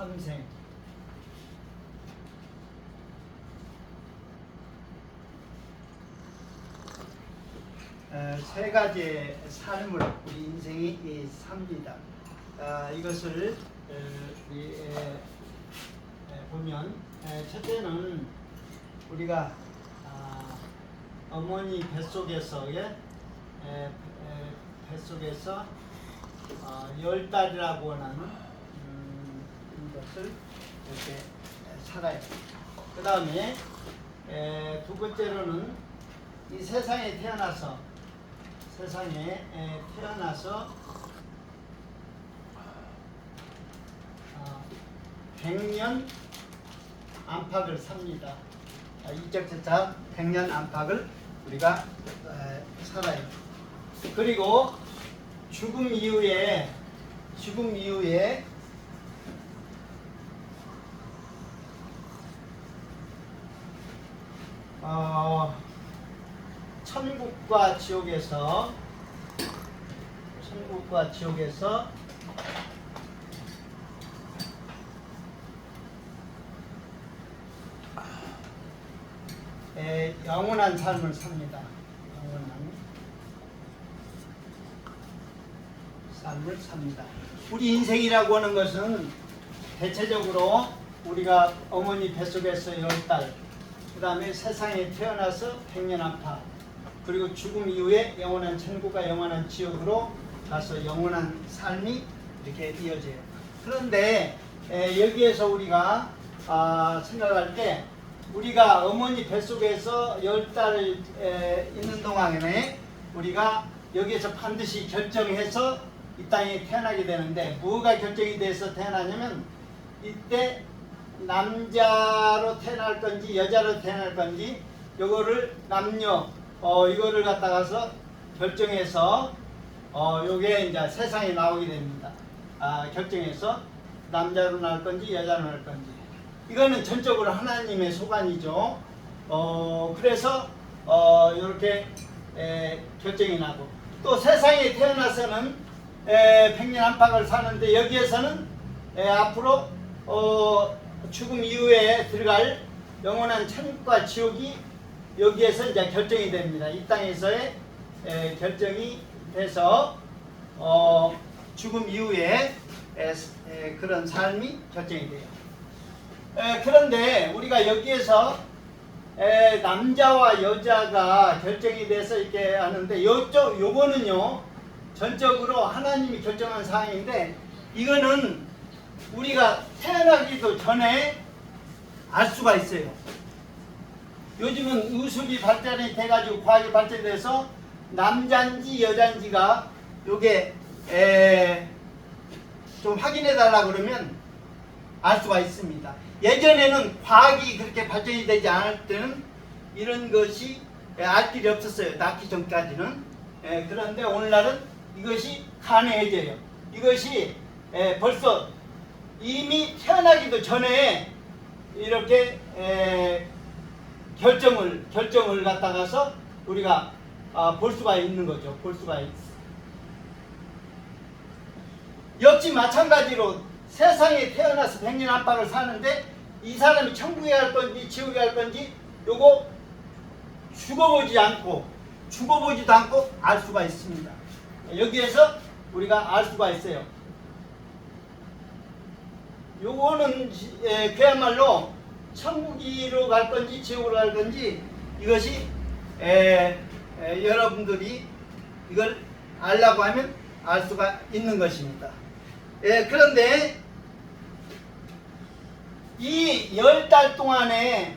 삼생. 세 가지의 삶을 우리 인생이 삽니다. 이것을 보면 첫째는 우리가 어머니 뱃속에서의 뱃속에서 10달이라고 하는 것을 이렇게 살아요. 그 다음에 두 번째로는 이 세상에 태어나서 100년 안팎을 삽니다. 이적재차 100년 안팎을 우리가 살아요. 그리고 죽음 이후에 천국과 지옥에서 영원한 삶을 삽니다. 영원한 삶을 삽니다. 우리 인생이라고 하는 것은 대체적으로 우리가 어머니 뱃속에서 10달, 그 다음에 세상에 태어나서 100년 안팎, 그리고 죽음 이후에 영원한 천국과 영원한 지옥으로 가서 영원한 삶이 이렇게 이어져요. 그런데 여기에서 우리가 생각할 때 우리가 어머니 뱃속에서 10달을 있는 동안에 우리가 여기에서 반드시 결정해서 이 땅에 태어나게 되는데, 뭐가 결정이 돼서 태어나냐면 이때 남자로 태어날 건지 여자로 태어날 건지 요거를 남녀 이거를 갖다가서 결정해서 요게 이제 세상에 나오게 됩니다. 결정해서 남자로 날 건지 여자로 날 건지, 이거는 전적으로 하나님의 소관이죠. 그래서 이렇게 결정이 나고, 또 세상에 태어나서는 100년 안팎을 사는데 여기에서는 앞으로 죽음 이후에 들어갈 영원한 천국과 지옥이 여기에서 이제 결정이 됩니다. 이 땅에서의 결정이 돼서 죽음 이후에 그런 삶이 결정이 돼요. 그런데 우리가 여기에서 남자와 여자가 결정이 돼서 이렇게 하는데, 요거는요 전적으로 하나님이 결정한 사항인데, 이거는 우리가 태어나기도 전에 알 수가 있어요. 요즘은 의술이 발달이 돼가지고 과학이 발전돼서 남자인지 여자인지가 요게 좀 확인해 달라고 그러면 알 수가 있습니다. 예전에는 과학이 그렇게 발전이 되지 않을 때는 이런 것이 알 길이 없었어요. 낳기 전까지는. 그런데 오늘날은 이것이 가능해져요. 이것이 벌써 이미 태어나기도 전에 이렇게 결정을 갖다가서 우리가 볼 수가 있는 거죠. 볼 수가 있어. 역시 마찬가지로 세상에 태어나서 100년 안팎을 사는데, 이 사람이 천국에 갈 건지 지옥에 갈 건지 요거 죽어보지도 않고 알 수가 있습니다. 여기에서 우리가 알 수가 있어요. 요거는 그야말로 천국으로 갈 건지 지옥으로 갈 건지, 이것이 여러분들이 이걸 알라고 하면 알 수가 있는 것입니다. 그런데 이 10달 동안에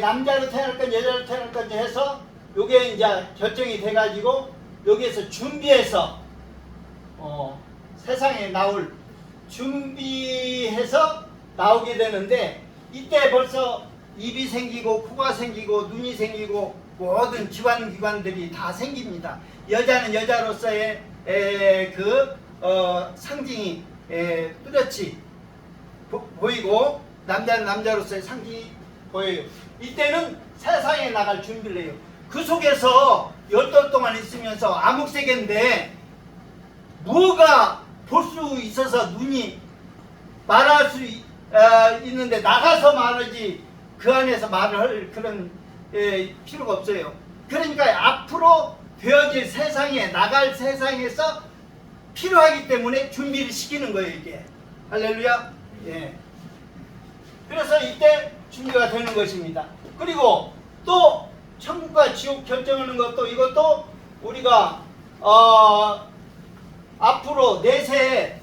남자로 태어날 건지 여자로 태어날 건지 해서 요게 이제 결정이 돼가지고 여기에서 준비해서 세상에 나올 준비해서 나오게 되는데, 이때 벌써 입이 생기고 코가 생기고 눈이 생기고 모든 기관들이 다 생깁니다. 여자는 여자로서의 상징이 뚜렷이 보이고, 남자는 남자로서의 상징이 보여요. 이때는 세상에 나갈 준비를 해요. 그 속에서 10달 동안 있으면서 암흑세계인데 뭐가 볼 수 있어서 눈이 말할 수 있는데 나가서 말하지 그 안에서 말을 할 그런 필요가 없어요. 그러니까 앞으로 되어질 세상에 나갈 세상에서 필요하기 때문에 준비를 시키는 거예요, 이게. 할렐루야. 예. 그래서 이때 준비가 되는 것입니다. 그리고 또 천국과 지옥 결정하는 것도 이것도 우리가 앞으로 내세에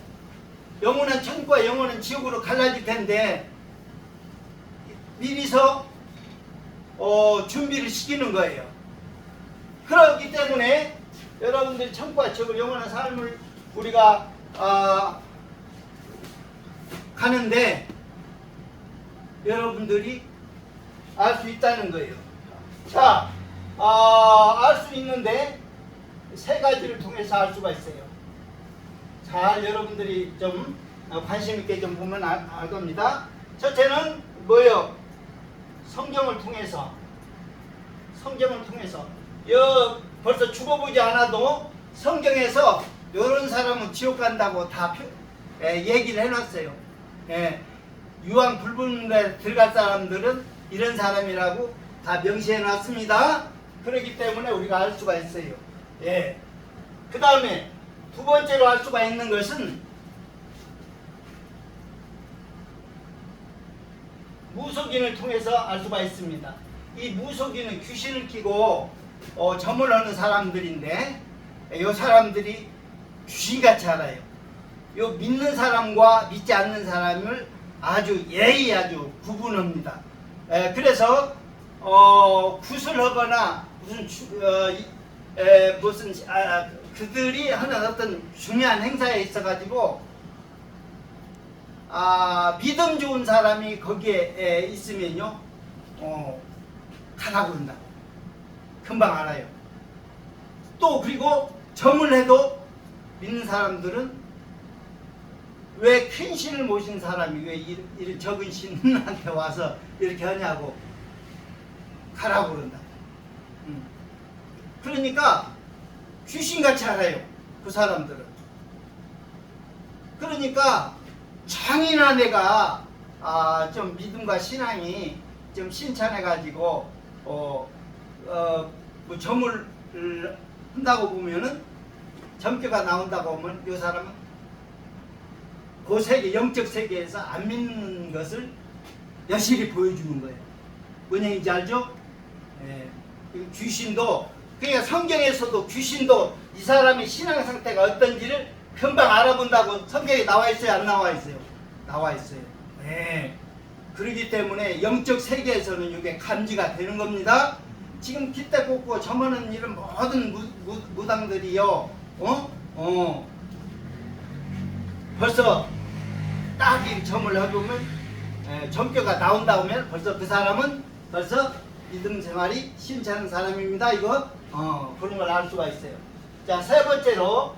영원한 천국과 영원한 지옥으로 갈라질 텐데 미리서 준비를 시키는 거예요. 그렇기 때문에 여러분들 천국과 지옥을 영원한 삶을 우리가 가는데 여러분들이 알 수 있다는 거예요. 자, 알 수 있는데 세 가지를 통해서 알 수가 있어요. 잘 여러분들이 좀 관심 있게 좀 보면 알 겁니다. 첫째는 뭐예요? 성경을 통해서. 벌써 죽어보지 않아도 성경에서 이런 사람은 지옥 간다고 다 얘기를 해놨어요. 유황 불분에 들어갈 사람들은 이런 사람이라고 다 명시해놨습니다. 그렇기 때문에 우리가 알 수가 있어요. 그 다음에 두 번째로 알 수가 있는 것은 무속인을 통해서 알 수가 있습니다. 이 무속인은 귀신을 끼고 점을 하는 사람들인데 이 사람들이 귀신같이 알아요. 요 믿는 사람과 믿지 않는 사람을 아주 예의 아주 구분합니다. 그래서 구슬하거나 무슨 그들이 하는 어떤 중요한 행사에 있어가지고 믿음 좋은 사람이 거기에 있으면요 가라고 한다. 금방 알아요. 또 그리고 점을 해도 믿는 사람들은 왜 큰 신을 모신 사람이 왜 이런 적은 신한테 와서 이렇게 하냐고 가라고 그런다. 그러니까 귀신같이 알아요. 그 사람들은. 그러니까 장이나 내가 좀 믿음과 신앙이 좀 신찬해가지고 뭐 점을 한다고 보면은 점괘가 나온다고 하면 이 사람은 그 세계, 영적 세계에서 안 믿는 것을 여실히 보여주는 거예요. 뭔 얘기인지 알죠? 귀신도, 그러니까 성경에서도 귀신도 이 사람의 신앙 상태가 어떤지를 금방 알아본다고 성경에 나와 있어요? 안 나와 있어요? 나와 있어요. 그렇기 때문에 영적 세계에서는 이게 감지가 되는 겁니다. 지금 깃대 꽂고 점하는 이런 모든 무당들이요, 벌써 딱 이 점을 해보면 점괘가 나온다 하면 벌써 그 사람은 벌써 믿음 생활이 신찮은 사람입니다. 이거 그런 걸 알 수가 있어요. 자, 세 번째로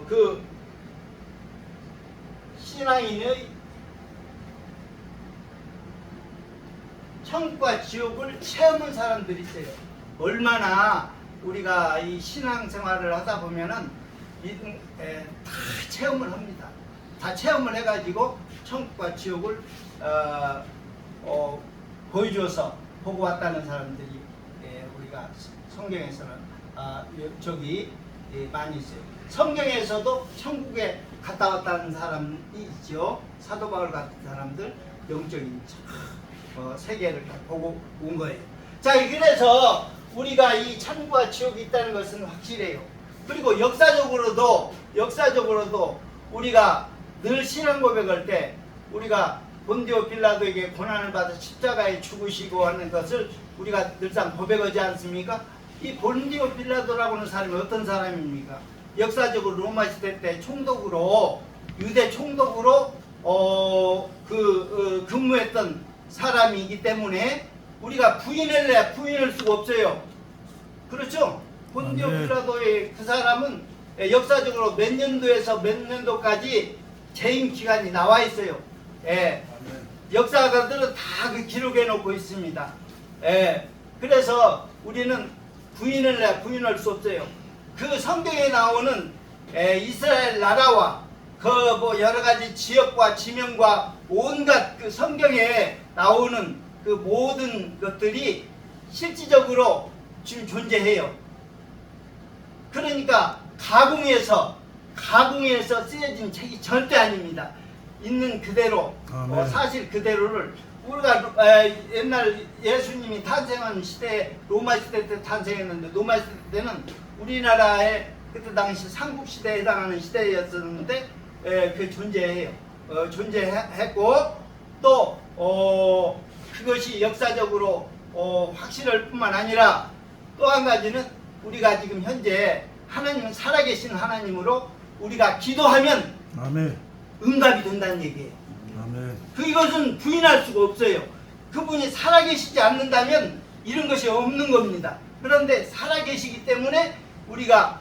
그 신앙인의 천국과 지옥을 체험한 사람들이 있어요. 얼마나 우리가 이 신앙생활을 하다 보면은 다 체험을 합니다. 다 체험을 해가지고 천국과 지옥을 보여줘서 보고 왔다는 사람들이 우리가 성경에서는 저기 많이 있어요. 성경에서도 천국에 갔다 왔다는 사람이 있죠. 사도 바울 같은 사람들 영적인 세계를 보고 온 거예요. 자, 그래서 우리가 이 천국과 지옥이 있다는 것은 확실해요. 그리고 역사적으로도 우리가 늘 신앙 고백할 때 우리가 본디오 빌라도에게 고난을 받아 십자가에 죽으시고 하는 것을 우리가 늘상 고백하지 않습니까? 이 본디오 빌라도라고 하는 사람이 어떤 사람입니까? 역사적으로 로마 시대 때 총독으로, 유대 총독으로 근무했던 사람이기 때문에 우리가 부인할 수가 없어요. 그렇죠? 본디오 빌라도의 그 사람은 역사적으로 몇 년도에서 몇 년도까지 재임 기간이 나와 있어요. 역사가들은 다 그 기록해 놓고 있습니다. 그래서 우리는 부인할 수 없어요. 그 성경에 나오는 이스라엘 나라와 그 뭐 여러 가지 지역과 지명과 온갖 그 성경에 나오는 그 모든 것들이 실질적으로 지금 존재해요. 그러니까 가공해서 쓰여진 책이 절대 아닙니다. 있는 그대로 사실 그대로를 우리가 옛날 예수님이 탄생한 시대 로마 시대 때 탄생했는데 로마 시대 때는 우리나라의 그때 당시 삼국 시대에 해당하는 시대였었는데 그 존재해요. 존재했고 또 그것이 역사적으로 확실할 뿐만 아니라 또 한 가지는 우리가 지금 현재 하나님은 살아계신 하나님으로 우리가 기도하면 아멘. 응답이 된다는 얘기예요. 아멘. 이것은 부인할 수가 없어요. 그분이 살아계시지 않는다면 이런 것이 없는 겁니다. 그런데 살아계시기 때문에 우리가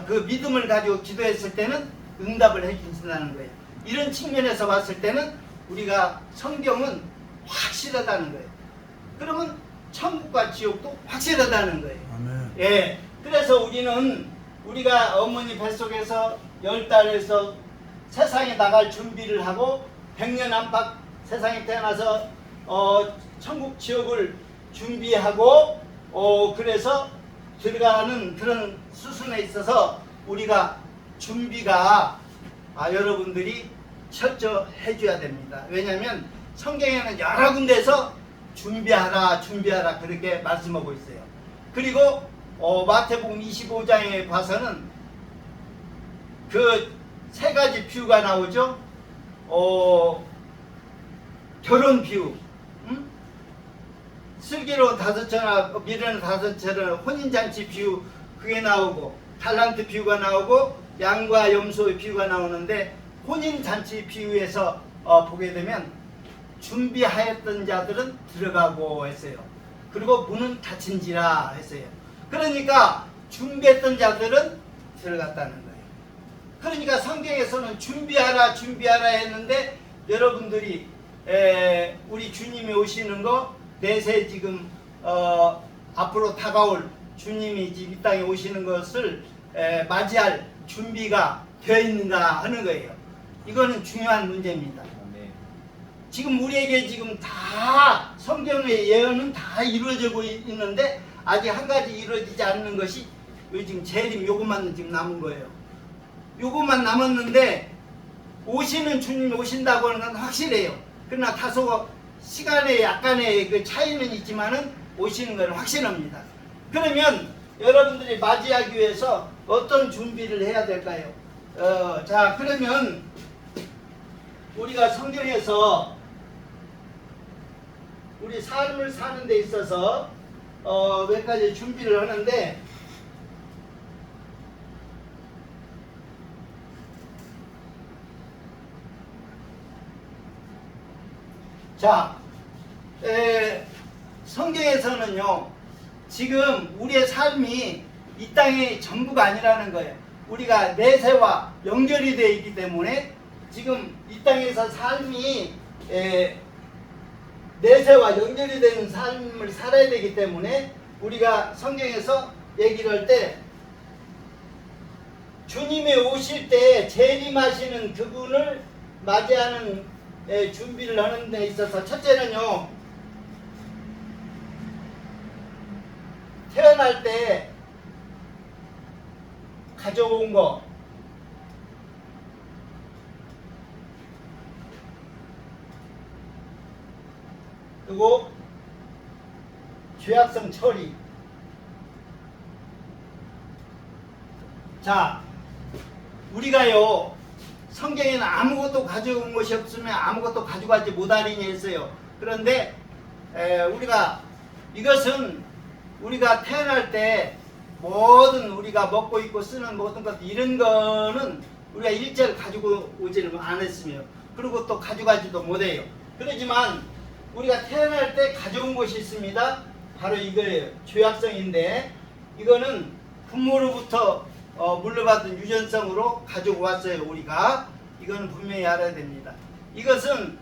그 믿음을 가지고 기도했을 때는 응답을 해주신다는 거예요. 이런 측면에서 봤을 때는 우리가 성경은 확실하다는 거예요. 그러면 천국과 지옥도 확실하다는 거예요. 아멘. 예. 그래서 우리가 어머니 뱃속에서 10달에서 세상에 나갈 준비를 하고 100년 안팎 세상에 태어나서 천국 지옥을 준비하고 그래서 들어가는 그런 수순에 있어서 우리가 준비가 여러분들이 철저해 줘야 됩니다. 왜냐하면 성경에는 여러 군데에서 준비하라 그렇게 말씀하고 있어요. 그리고 마태복음 25장에 봐서는 그 세 가지 비유가 나오죠. 결혼 비유, 슬기로운 5처나 미련한 5처럼 혼인잔치 비유 그게 나오고 달란트 비유가 나오고 양과 염소의 비유가 나오는데 혼인잔치 비유에서 보게 되면 준비하였던 자들은 들어가고 했어요. 그리고 문은 닫힌지라 했어요. 그러니까 준비했던 자들은 들어갔다는 거예요. 그러니까 성경에서는 준비하라 했는데 여러분들이 우리 주님이 오시는 거 내세 지금 앞으로 다가올 주님이 지금 이 땅에 오시는 것을 맞이할 준비가 되어 있는가 하는 거예요. 이거는 중요한 문제입니다. 지금 우리에게 지금 다 성경의 예언은 다 이루어지고 있는데 아직 한 가지 이루어지지 않는 것이 지금 재림 요것만 지금 남은 거예요. 요것만 남았는데 오시는 주님이 오신다고 하는 건 확실해요. 그러나 다소 시간에 약간의 그 차이는 있지만은 오시는 건 확실합니다. 그러면 여러분들이 맞이하기 위해서 어떤 준비를 해야 될까요? 자, 그러면 우리가 성경에서 우리 삶을 사는 데 있어서 몇 가지 준비를 하는데 자, 성경에서는요 지금 우리의 삶이 이 땅의 전부가 아니라는 거예요. 우리가 내세와 연결이 되어 있기 때문에 지금 이 땅에서 삶이 내세와 연결이 되는 삶을 살아야 되기 때문에 우리가 성경에서 얘기를 할 때 주님이 오실 때 재림하시는 그분을 맞이하는 준비를 하는 데 있어서 첫째는요 태어날 때 가져온 거 그리고 죄악성 처리. 자, 우리가요 성경에는 아무것도 가져온 것이 없으면 아무것도 가져가지 못하리니 했어요. 그런데 이것은 우리가 태어날 때 모든 우리가 먹고 입고 쓰는 모든 것 이런 거는 우리가 일절 가지고 오지는 않았으며 그리고 또 가져가지도 못해요. 그렇지만 우리가 태어날 때 가져온 것이 있습니다. 바로 이거예요. 죄악성인데 이거는 부모로부터 물려받은 유전성으로 가지고 왔어요. 우리가 이거는 분명히 알아야 됩니다. 이것은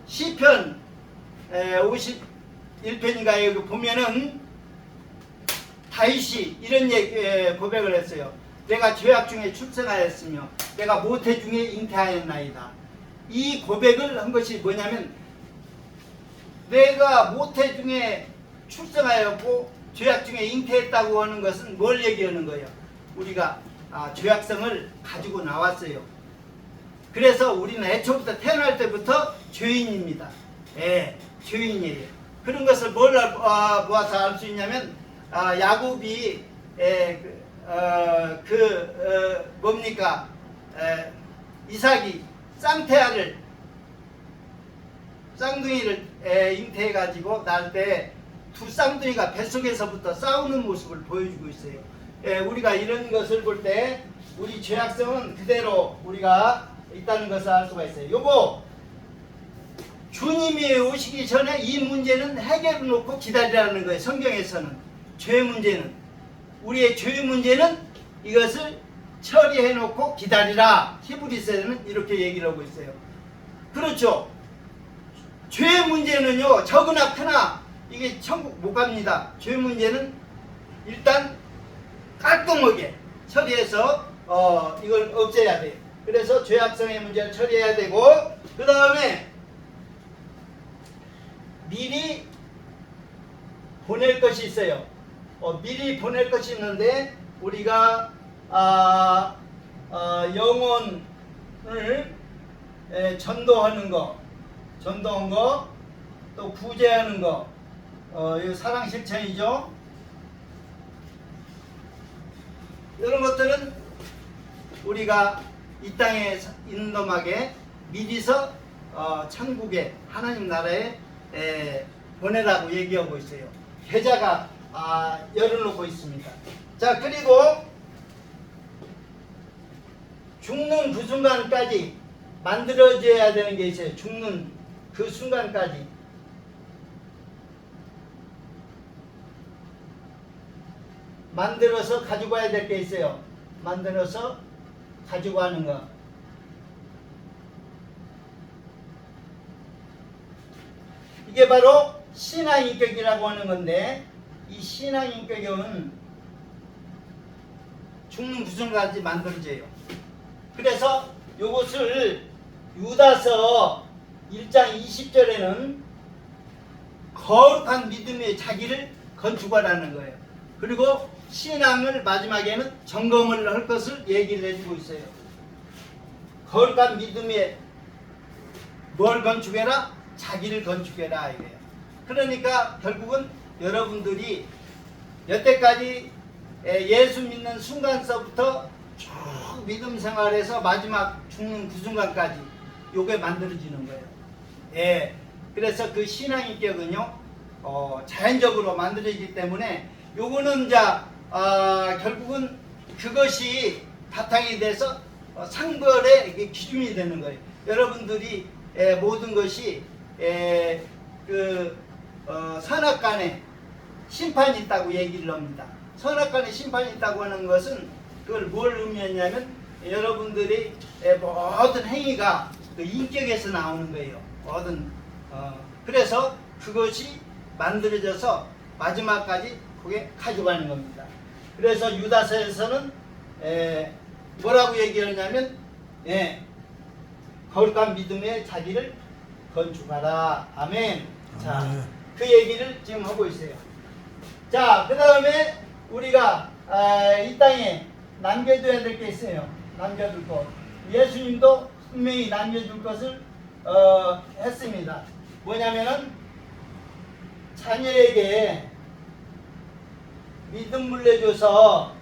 시편 51편인가에 여기 보면은 다윗이 이런 고백을 했어요. 내가 죄악 중에 출생하였으며 내가 모태 중에 잉태하였나이다. 이 고백을 한 것이 뭐냐면 내가 모태 중에 출생하였고 죄악 중에 잉태했다고 하는 것은 뭘 얘기하는 거예요? 우리가 죄악성을 가지고 나왔어요. 그래서 우리는 애초부터 태어날 때부터 죄인입니다. 예, 죄인이에요. 그런 것을 뭘 모아서 알 수 있냐면 야곱이 뭡니까? 이삭이 쌍둥이를 잉태해가지고 낳을 때 두 쌍둥이가 뱃속에서부터 싸우는 모습을 보여주고 있어요. 우리가 이런 것을 볼 때 우리 죄악성은 그대로 우리가 있다는 것을 알 수가 있어요. 요거 주님이 오시기 전에 이 문제는 해결해 놓고 기다리라는 거예요. 성경에서는 죄 문제는 우리의 죄 문제는 이것을 처리해 놓고 기다리라. 히브리서에는 이렇게 얘기를 하고 있어요. 그렇죠. 죄 문제는요 적으나 크나 이게 천국 못 갑니다. 죄 문제는 일단 깔끔하게 처리해서 이걸 없애야 돼요. 그래서 죄악성의 문제를 처리해야 되고 그 다음에 미리 보낼 것이 있어요. 미리 보낼 것이 있는데 우리가 영혼을 전도하는 거, 또 구제하는 거, 이 사랑 실천이죠. 이런 것들은 우리가 이 땅에 있는 놈에게 미리서 천국에 하나님 나라에 보내라고 얘기하고 있어요. 계좌가 열어놓고 있습니다. 자, 그리고 죽는 그 순간까지 만들어져야 되는 게 있어요. 죽는 그 순간까지 만들어서 가지고 가야 될 게 있어요. 만들어서 가지고 가는 거. 이게 바로 신앙인격이라고 하는 건데 이 신앙인격은 죽는 그 순간까지 만들어져요. 그래서 이것을 유다서 1장 20절에는 거룩한 믿음의 자기를 건축하라는 거예요. 그리고 신앙을 마지막에는 점검을 할 것을 얘기를 해주고 있어요. 거룩한 믿음에 뭘 건축해라? 자기를 건축해라 이거예요. 그러니까 결국은 여러분들이 여태까지 예수 믿는 순간서부터 쭉 믿음 생활에서 마지막 죽는 그 순간까지 요게 만들어지는 거예요. 예. 그래서 그 신앙인격은요 자연적으로 만들어지기 때문에 요거는 결국은 그것이 바탕이 돼서 상벌의 기준이 되는 거예요. 여러분들이 모든 것이 선악간에 심판이 있다고 얘기를 합니다. 선악간에 심판이 있다고 하는 것은 그걸 뭘 의미하냐면 여러분들이 모든 행위가 그 인격에서 나오는 거예요. 모든 그래서 그것이 만들어져서 마지막까지 그게 가져가는 겁니다. 그래서 유다서에서는 뭐라고 얘기하냐면 거룩한 믿음에 자기를 건축하라. 아멘. 자, 그 얘기를 지금 하고 있어요. 자, 그 다음에 우리가 이 땅에 남겨둬야 될 게 있어요. 남겨둘 것. 예수님도 분명히 남겨둘 것을 했습니다. 뭐냐면은 자녀에게 믿음 물려줘서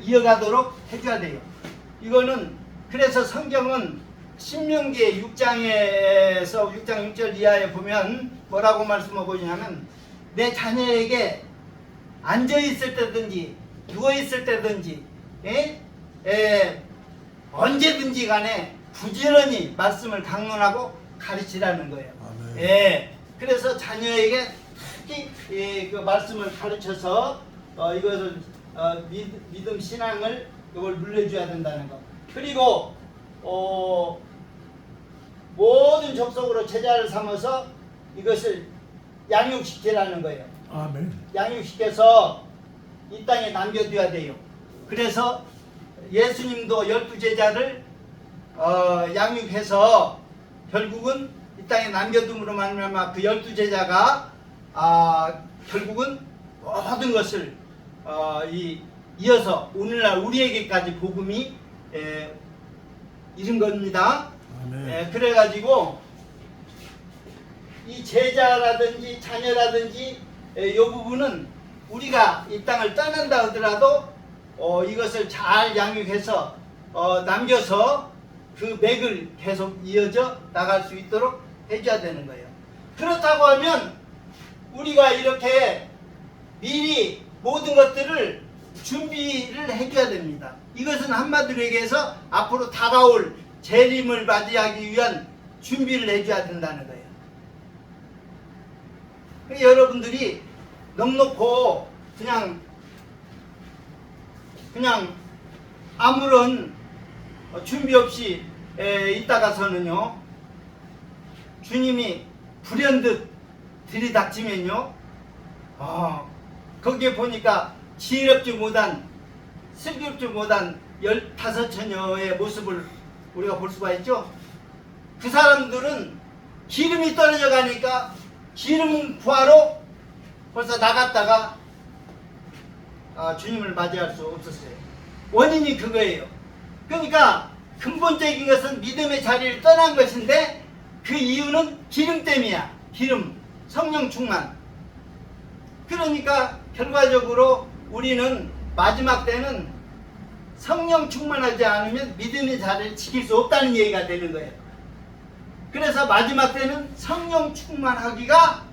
이어가도록 해줘야 돼요. 이거는 그래서 성경은 신명기 6장에서 6장 6절 이하에 보면 뭐라고 말씀하고 있냐면 내 자녀에게 앉아있을 때든지 누워있을 때든지 언제든지 간에 부지런히 말씀을 강론하고 가르치라는 거예요. 그래서 자녀에게 특히 그 말씀을 가르쳐서 이것을 믿음 신앙을 이걸 물려줘야 된다는 거. 그리고 모든 족속으로 제자를 삼아서 이것을 양육시키라는 거예요. 아멘. 양육시켜서 이 땅에 남겨둬야 돼요. 그래서 예수님도 12제자를 양육해서 결국은 이 땅에 남겨둠으로 말미암아 그 12제자가 결국은 모든 것을 이어서 오늘날 우리에게까지 복음이 이른 겁니다. 그래가지고 이 제자라든지 자녀라든지 이 부분은 우리가 이 땅을 떠난다 하더라도 이것을 잘 양육해서 남겨서 그 맥을 계속 이어져 나갈 수 있도록 해줘야 되는 거예요. 그렇다고 하면 우리가 이렇게 미리 모든 것들을 준비를 해줘야 됩니다. 이것은 한마디로 얘기해서 앞으로 다가올 재림을 맞이하기 위한 준비를 해줘야 된다는 거예요. 여러분들이 넉넉고 그냥 아무런 준비 없이 있다가서는요, 주님이 불현듯 들이닥치면요, 거기에 보니까 지혜롭지 못한, 슬기롭지 못한 15처녀의 모습을 우리가 볼 수가 있죠. 그 사람들은 기름이 떨어져 가니까 기름 구하러 벌써 나갔다가 주님을 맞이할 수 없었어요. 원인이 그거예요. 그러니까 근본적인 것은 믿음의 자리를 떠난 것인데 그 이유는 기름 때문이야. 기름, 성령 충만. 그러니까 결과적으로 우리는 마지막 때는 성령 충만하지 않으면 믿음의 자리를 지킬 수 없다는 얘기가 되는 거예요. 그래서 마지막 때는 성령 충만하기가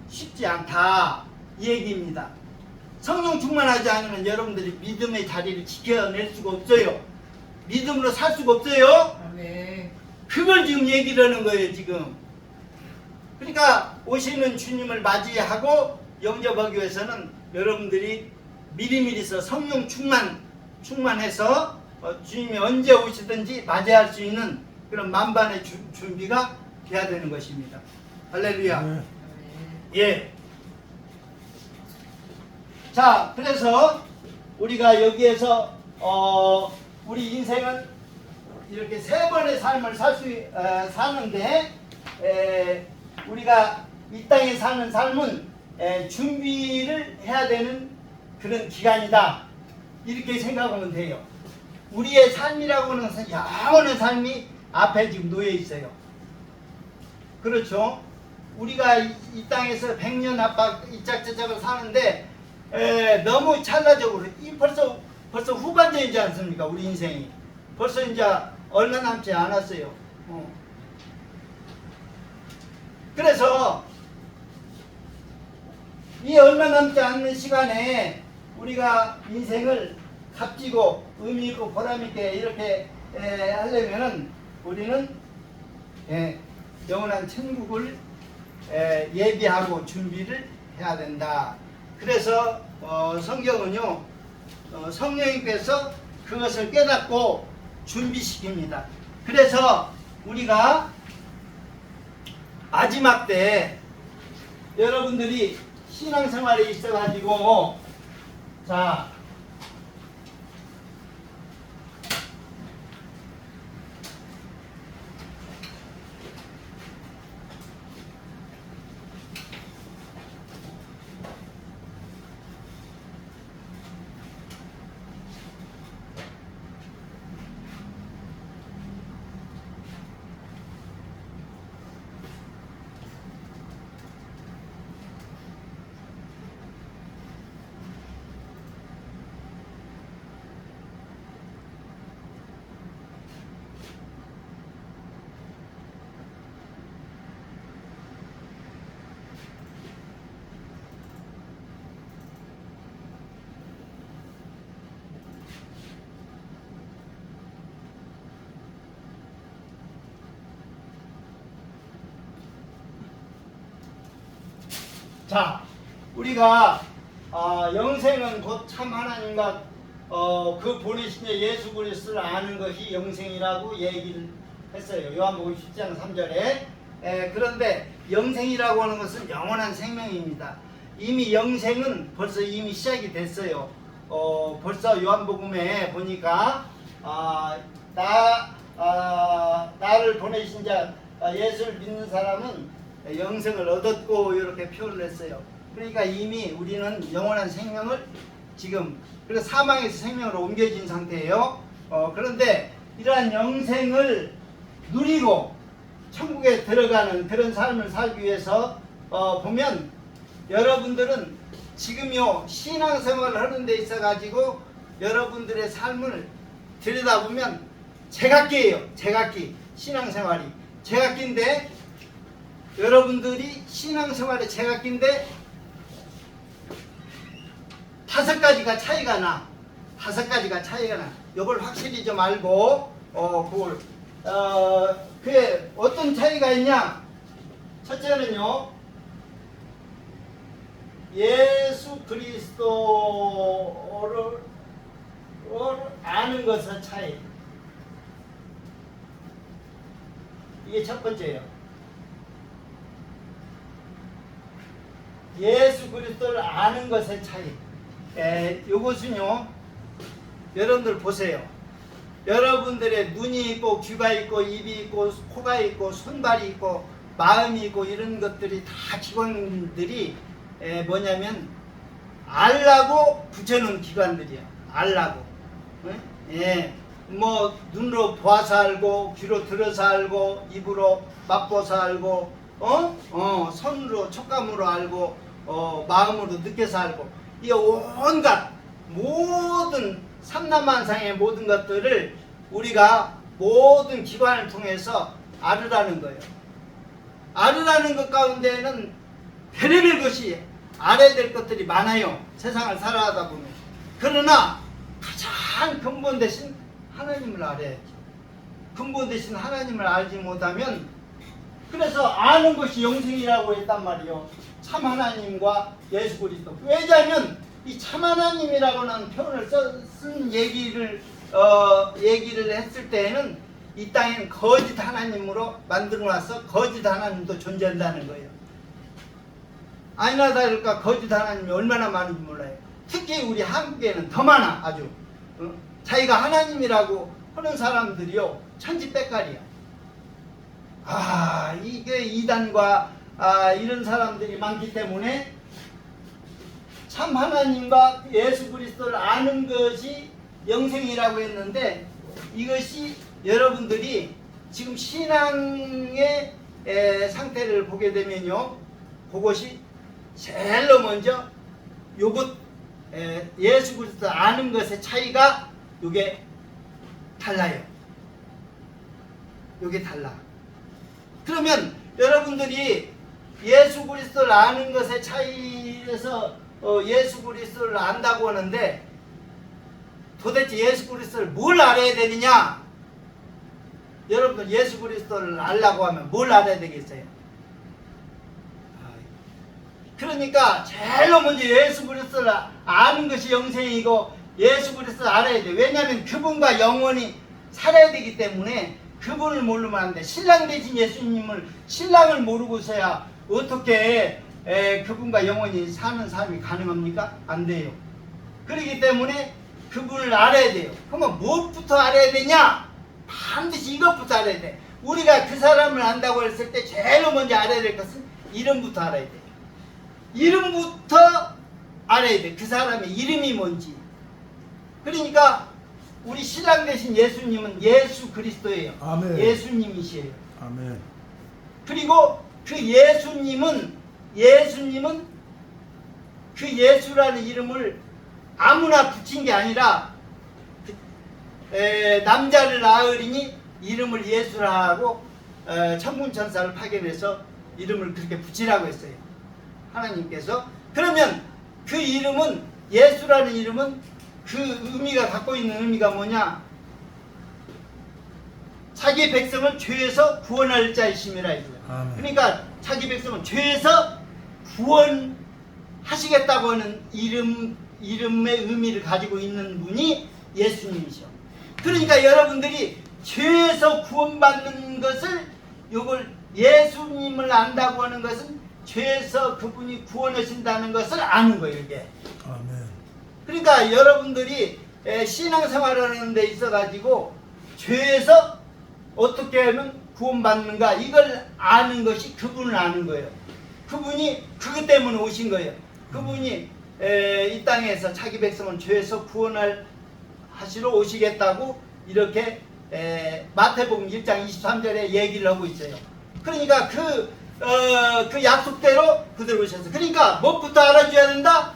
쉽지 않다, 이 얘기입니다. 성령 충만하지 않으면 여러분들이 믿음의 자리를 지켜낼 수가 없어요. 믿음으로 살 수가 없어요. 네. 그걸 지금 얘기를 하는 거예요, 지금. 그러니까 오시는 주님을 맞이하고 영접하기 위해서는 여러분들이 미리미리서 성령 충만해서 주님이 언제 오시든지 맞이할 수 있는 그런 만반의 준비가 돼야 되는 것입니다. 할렐루야. 예. 자, 그래서 우리가 여기에서 우리 인생은 이렇게 세 번의 삶을 사는데 우리가 이 땅에 사는 삶은 준비를 해야 되는 그런 기간이다, 이렇게 생각하면 돼요. 우리의 삶이라고 하는 것은 영원한 삶이 앞에 지금 놓여 있어요. 그렇죠? 우리가 이 땅에서 100년 압박 이짝저짝을 사는데 너무 찰나적으로 벌써 후반전이지 않습니까? 우리 인생이 벌써 이제 얼마 남지 않았어요. 그래서 이 얼마 남지 않는 시간에 우리가 인생을 값지고 의미있고 보람있게 이렇게 하려면은 우리는 영원한 천국을 예비하고 준비를 해야 된다. 그래서 성경은요, 성령님께서 그것을 깨닫고 준비시킵니다. 그래서 우리가 마지막 때 여러분들이 신앙생활에 있어가지고 자, 우리가 영생은 곧 참 하나님과 그 보내신 예수 그리스도를 아는 것이 영생이라고 얘기를 했어요. 요한복음 10장 3절에. 그런데 영생이라고 하는 것은 영원한 생명입니다. 이미 영생은 벌써 이미 시작이 됐어요. 벌써 요한복음에 보니까 나를 보내신 자 예수를 믿는 사람은 영생을 얻었고 이렇게 표현을 했어요. 그러니까 이미 우리는 영원한 생명을 지금 그래서 사망에서 생명으로 옮겨진 상태예요. 그런데 이러한 영생을 누리고 천국에 들어가는 그런 삶을 살기 위해서 보면 여러분들은 지금요 신앙생활을 하는 데 있어 가지고 여러분들의 삶을 들여다보면 제각기예요. 제각기. 신앙생활이 제각기인데 여러분들이 신앙생활의 제각기인데 5가지가 차이가 나. 5가지가 차이가 나. 이걸 확실히 좀 알고 그게 어떤 차이가 있냐? 첫째는요. 예수 그리스도를 아는 것의 차이. 이게 첫 번째예요. 예수 그리스도를 아는 것의 차이. 이것은요. 여러분들 보세요. 여러분들의 눈이 있고 귀가 있고 입이 있고 코가 있고 손발이 있고 마음이 있고 이런 것들이 다 기관들이 뭐냐면 알라고 붙여놓은 기관들이야. 알라고. 뭐 눈으로 보아서 알고 귀로 들어서 알고 입으로 맛보서 알고 손으로 촉감으로 알고 마음으로 느껴서 알고 이 온갖 모든 삼라만상의 모든 것들을 우리가 모든 기관을 통해서 알으라는 거예요. 알으라는 것 가운데는 별의별 것이 알아야 될 것들이 많아요. 세상을 살아가다 보면. 그러나 가장 근본 대신 하나님을 알아야지. 근본 대신 하나님을 알지 못하면 그래서 아는 것이 영생이라고 했단 말이요. 참 하나님과 예수 그리스도. 왜냐하면 이 참 하나님이라고는 표현을 쓴 얘기를 했을 때에는 이 땅에는 거짓 하나님으로 만들어놔서 거짓 하나님도 존재한다는 거예요. 아니나 다를까 거짓 하나님이 얼마나 많은지 몰라요. 특히 우리 한국에는 더 많아. 아주 자기가 하나님이라고 하는 사람들이요 천지백갈이야. 이게 이단과 이런 사람들이 많기 때문에 참 하나님과 예수 그리스도를 아는 것이 영생이라고 했는데 이것이 여러분들이 지금 신앙의 상태를 보게 되면요 그것이 제일로 먼저 요것 예수 그리스도 아는 것의 차이가 요게 달라요. 요게 달라. 그러면 여러분들이 예수 그리스도를 아는 것의 차이에서 예수 그리스도를 안다고 하는데 도대체 예수 그리스도를 뭘 알아야 되느냐? 여러분들 예수 그리스도를 알라고 하면 뭘 알아야 되겠어요? 그러니까 제일로 먼저 예수 그리스도를 아는 것이 영생이고 예수 그리스도를 알아야 돼. 왜냐하면 그분과 영원히 살아야 되기 때문에 그분을 모르면 안 돼. 신랑 되신 예수님을 신랑을 모르고서야 어떻게 그분과 영원히 사는 삶이 가능합니까? 안 돼요. 그렇기 때문에 그분을 알아야 돼요. 그러면 무엇부터 알아야 되냐? 반드시 이것부터 알아야 돼. 우리가 그 사람을 안다고 했을 때 제일 먼저 알아야 될 것은 이름부터 알아야 돼. 이름부터 알아야 돼. 그 사람의 이름이 뭔지. 그러니까 우리 신랑 되신 예수님은 예수 그리스도예요. 아멘. 예수님이시에요. 아멘. 그리고 그 예수님은 그 예수라는 이름을 아무나 붙인 게 아니라 남자를 낳으리니 이름을 예수라 하고 천군천사를 파견해서 이름을 그렇게 붙이라고 했어요. 하나님께서. 그러면 그 이름은 예수라는 이름은 그 의미가 갖고 있는 의미가 뭐냐? 자기 백성을 죄에서 구원할 자이심이라 했어요. 아멘. 그러니까 자기 백성을 죄에서 구원하시겠다고 하는 이름의 의미를 가지고 있는 분이 예수님이죠. 그러니까 여러분들이 죄에서 구원받는 것을 요걸 예수님을 안다고 하는 것은 죄에서 그분이 구원하신다는 것을 아는 거예요, 이게. 아멘. 그러니까 여러분들이 신앙생활을 하는 데 있어가지고 죄에서 어떻게 하면 구원받는가 이걸 아는 것이 그분을 아는 거예요. 그분이 그것 때문에 오신 거예요. 그분이 이 땅에서 자기 백성을 죄에서 구원을 하시러 오시겠다고 이렇게 마태복음 1장 23절에 얘기를 하고 있어요. 그러니까 그 약속대로 그대로 오셨어요. 그러니까 무엇부터 알아줘야 된다?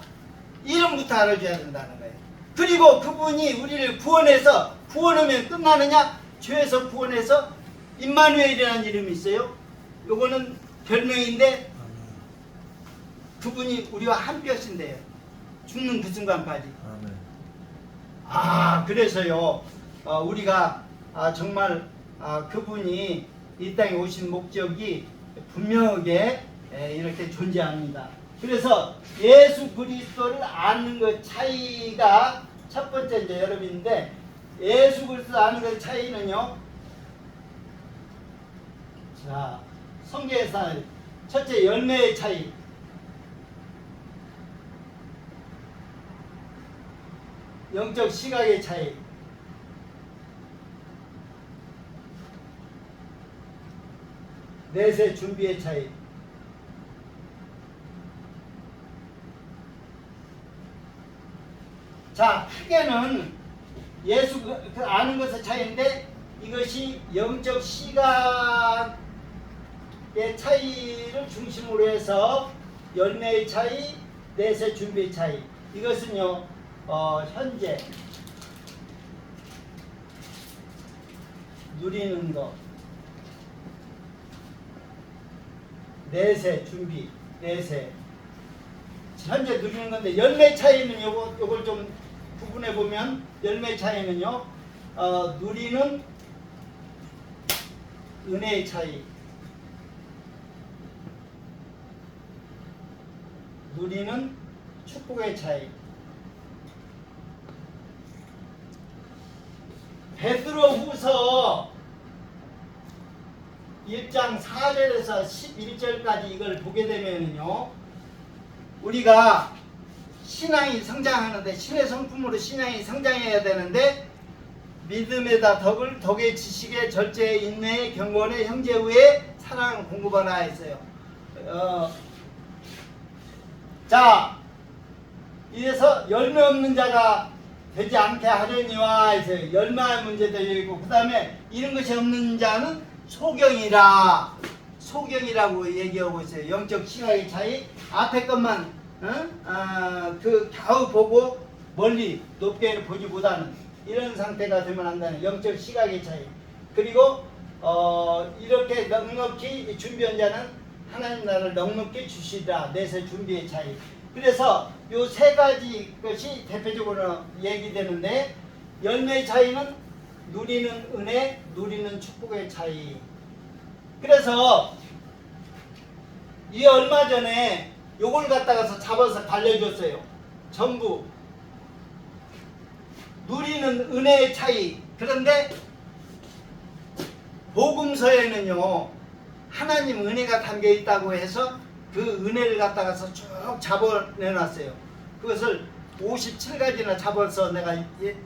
이름부터 알아줘야 된다는 거예요. 그리고 그분이 우리를 구원해서 구원하면 끝나느냐? 죄에서 구원해서 임마누엘이라는 이름이 있어요. 요거는 별명인데 그분이 우리와 한 뼈신데요. 죽는 그 순간까지. 그래서요 우리가 정말 그분이 이 땅에 오신 목적이 분명하게 이렇게 존재합니다. 그래서 예수 그리스도를 아는 것 차이가 첫 번째 이제 여러분인데, 예수 그리스도 아는 것 차이는요. 자, 성경에서 첫째 열매의 차이. 영적 시각의 차이. 내세 준비의 차이. 자, 크게는 예수 그 아는 것의 차이인데, 이것이 영적 시각의 차이를 중심으로 해서 열매의 차이, 내세 준비의 차이. 이것은요 현재 누리는 것, 내세 준비, 내세 현재 누리는 건데, 열매 차이는 요걸 좀 구분해 보면, 열매 차이는요 누리는 은혜의 차이, 누리는 축복의 차이. 베드로후서 1장 4절에서 11절까지 이걸 보게 되면은요, 우리가 신앙이 성장하는데, 신의 성품으로 신앙이 성장해야 되는데, 믿음에다 덕을, 덕의 지식에, 절제에, 인내에, 경건에, 형제우에, 사랑을 공급하라 했어요. 자, 이래서 열매 없는 자가 되지 않게 하려니와 해서 열매의 문제도 있고, 그 다음에 이런 것이 없는 자는 소경이라, 소경이라고 얘기하고 있어요. 영적 시각의 차이. 앞에 것만 그 겨우 보고 멀리 높게 보지 못하는 이런 상태가 되면 한다는 영적 시각의 차이. 그리고 이렇게 넉넉히 준비한 자는 하나님 나라를 넉넉히 주시리라. 내세 준비의 차이. 그래서 요 세 가지 것이 대표적으로 얘기되는데, 열매의 차이는 누리는 은혜, 누리는 축복의 차이. 그래서 이 얼마 전에 요걸 갖다가서 잡아서 갈려줬어요. 전부 누리는 은혜의 차이. 그런데 복음서에는요 하나님 은혜가 담겨 있다고 해서 그 은혜를 갖다가서 쭉 잡아내놨어요. 그것을 57가지나 잡아서 내가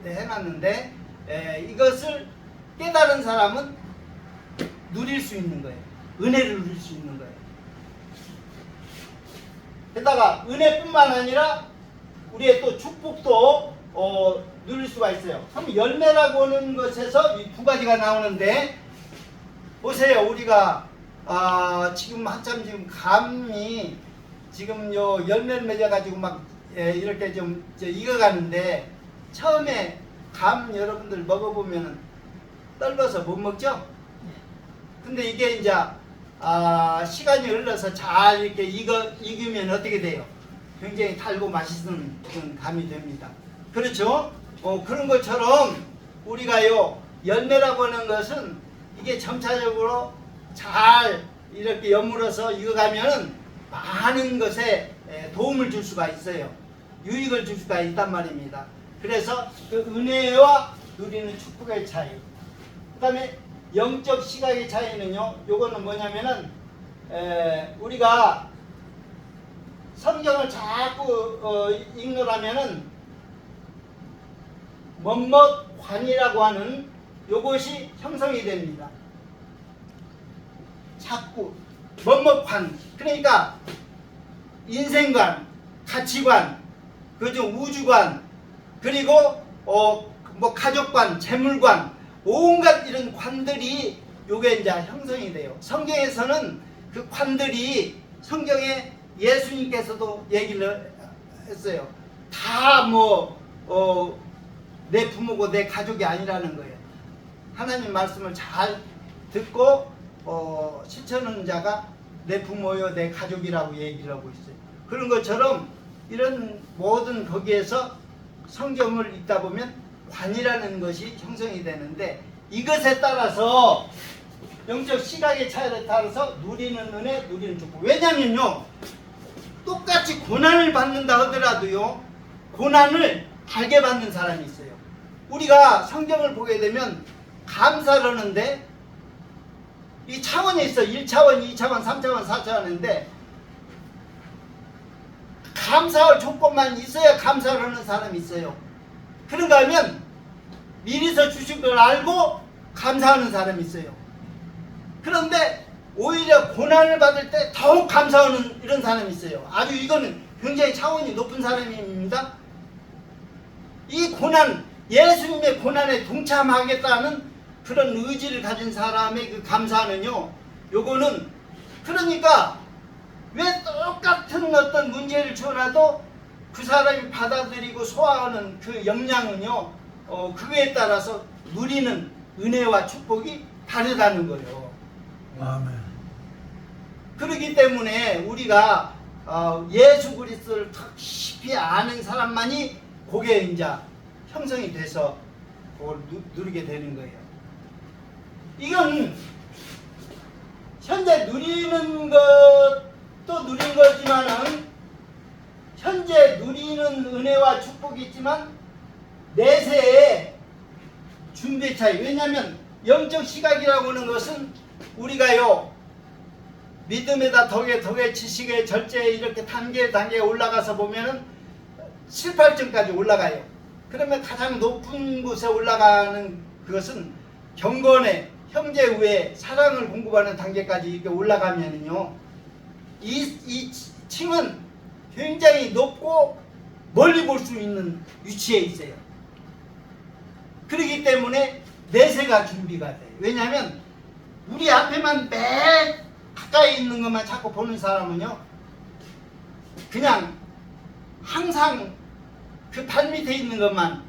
해놨는데, 이것을 깨달은 사람은 누릴 수 있는 거예요. 은혜를 누릴 수 있는 거예요. 게다가 은혜뿐만 아니라 우리의 또 축복도 누릴 수가 있어요. 그럼 열매라고 하는 것에서 이 두 가지가 나오는데, 보세요. 우리가 지금 한참 지금 감이 지금 요 열매를 맺어가지고 막 이렇게 좀 익어가는데, 처음에 감 여러분들 먹어보면 떨궈서 못 먹죠? 근데 이게 이제 시간이 흘러서 잘 이렇게 익으면 어떻게 돼요? 굉장히 달고 맛있는 그런 감이 됩니다. 그렇죠? 그런 것처럼 우리가요 열매라고 하는 것은 이게 점차적으로 잘 이렇게 여물어서 익어가면은 많은 것에 도움을 줄 수가 있어요. 유익을 줄 수가 있단 말입니다. 그래서 그 은혜와 누리는 축복의 차이. 그 다음에 영적 시각의 차이는요, 요거는 뭐냐면은 우리가 성경을 자꾸 읽노라면은 뭐뭐관이라고 하는 요것이 형성이 됩니다. 자꾸 뭐뭐관, 그러니까 인생관, 가치관, 그중 우주관, 그리고 뭐 가족관, 재물관, 온갖 이런 관들이 요게 이제 형성이 돼요. 성경에서는 그 관들이 성경에 예수님께서도 얘기를 했어요. 다 내 부모고 내 가족이 아니라는 거예요. 하나님 말씀을 잘 듣고 실천하는 자가 내 부모요 내 가족이라고 얘기를 하고 있어요. 그런 것처럼 이런 모든 거기에서 성경을 읽다 보면 관이라는 것이 형성이 되는데, 이것에 따라서 영적 시각의 차이에 따라서 누리는 은혜, 누리는 축복. 왜냐면요, 똑같이 고난을 받는다 하더라도요, 고난을 달게 받는 사람이 있어요. 우리가 성경을 보게 되면 감사를 하는데 이 차원이 있어. 1차원, 2차원, 3차원, 4차원인데 감사할 조건만 있어야 감사를 하는 사람이 있어요. 그런가 하면 미리서 주신 걸 알고 감사하는 사람이 있어요. 그런데 오히려 고난을 받을 때 더욱 감사하는 이런 사람이 있어요. 아주 이거는 굉장히 차원이 높은 사람입니다. 이 고난, 예수님의 고난에 동참하겠다는 그런 의지를 가진 사람의 그 감사는요, 요거는 그러니까 왜 똑같은 어떤 문제를 줘놔도 그 사람이 받아들이고 소화하는 그 역량은요, 그거에 따라서 누리는 은혜와 축복이 다르다는 거예요. 아멘. 그렇기 때문에 우리가 예수 그리스도를 더 깊이 아는 사람만이 그게 이제 형성이 돼서 그걸 누리게 되는 거예요. 이건 현재 누리는 것도 누린 거지만은 현재 누리는 은혜와 축복이 있지만 내세의 준비 차이. 왜냐하면 영적 시각이라고 하는 것은 우리가요, 믿음에다 덕에 지식에 절제에 이렇게 단계에 올라가서 보면은 7, 8점까지 올라가요. 그러면 가장 높은 곳에 올라가는 그것은 경건에 형제 우애 사랑을 공급하는 단계까지 이렇게 올라가면은요, 이 층은 굉장히 높고 멀리 볼 수 있는 위치에 있어요. 그렇기 때문에 내세가 준비가 돼요. 왜냐하면 우리 앞에만 매 가까이 있는 것만 자꾸 보는 사람은요, 그냥 항상 그 발 밑에 있는 것만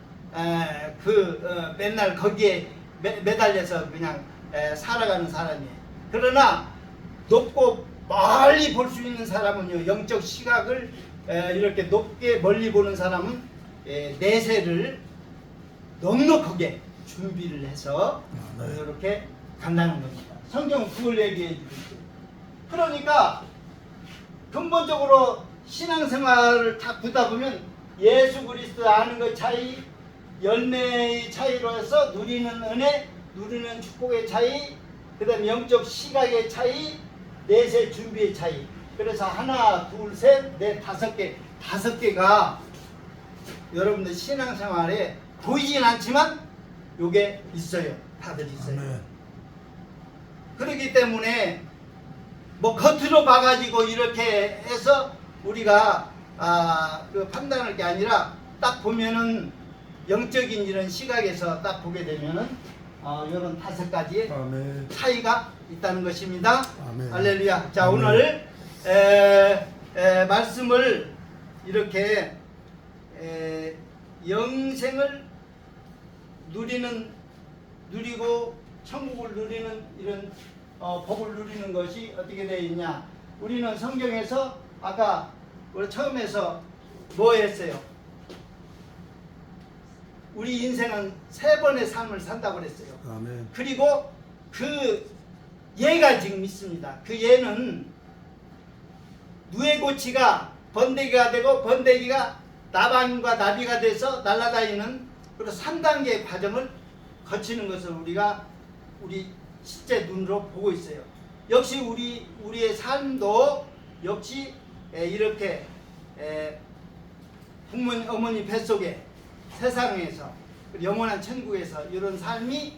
맨날 거기에 매달려서 그냥 살아가는 사람이에요. 그러나 높고 멀리 볼 수 있는 사람은요, 영적 시각을 이렇게 높게 멀리 보는 사람은 내세를 넉넉하게 준비를 해서 이렇게 간다는 겁니다. 성경은 그걸 얘기해 주고 있어요. 그러니까 근본적으로 신앙생활을 다 보다 보면 예수 그리스도 아는 것 차이, 열매의 차이로 해서 누리는 은혜, 누리는 축복의 차이, 그 다음에 영적 시각의 차이, 내세 준비의 차이. 그래서 하나, 둘, 셋, 넷, 다섯 개가 여러분들 신앙생활에 보이진 않지만 요게 있어요. 다들 있어요. 아멘. 그렇기 때문에 뭐 겉으로 봐가지고 이렇게 해서 우리가 그 판단할 게 아니라 딱 보면은 영적인 이런 시각에서 딱 보게 되면은 이런 5가지의 아멘. 차이가 있다는 것입니다. 아멘. 할렐루야. 자, 아멘. 오늘 말씀을 이렇게 영생을 누리고 천국을 누리는 이런 복을 누리는 것이 어떻게 되어 있냐. 우리는 성경에서 아까 우리 처음에서 뭐 했어요? 우리 인생은 3번의 삶을 산다고 그랬어요. 아멘. 그리고 그 예가 지금 있습니다. 그 예는 누에고치가 번데기가 되고 번데기가 나방과 나비가 돼서 날아다니는 그런 3단계의 과정을 거치는 것을 우리 실제 눈으로 보고 있어요. 역시 우리의 삶도 역시 이렇게 부모님 어머니 뱃속에 세상에서 영원한 천국에서 이런 삶이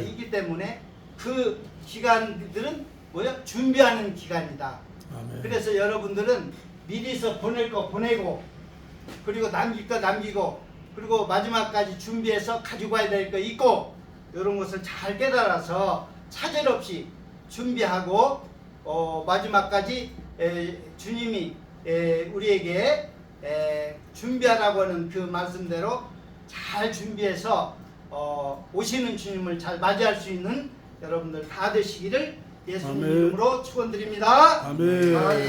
있기 때문에 그 기간들은 뭐야? 준비하는 기간이다. 아멘. 그래서 여러분들은 미리서 보낼 거 보내고 그리고 남길 거 남기고 그리고 마지막까지 준비해서 가지고 와야 될 거 있고 이런 것을 잘 깨달아서 차질 없이 준비하고 마지막까지 주님이 우리에게 준비하라고 하는 그 말씀대로 잘 준비해서 오시는 주님을 잘 맞이할 수 있는 여러분들 다 되시기를 예수님 아멘. 이름으로 축원드립니다. 아멘.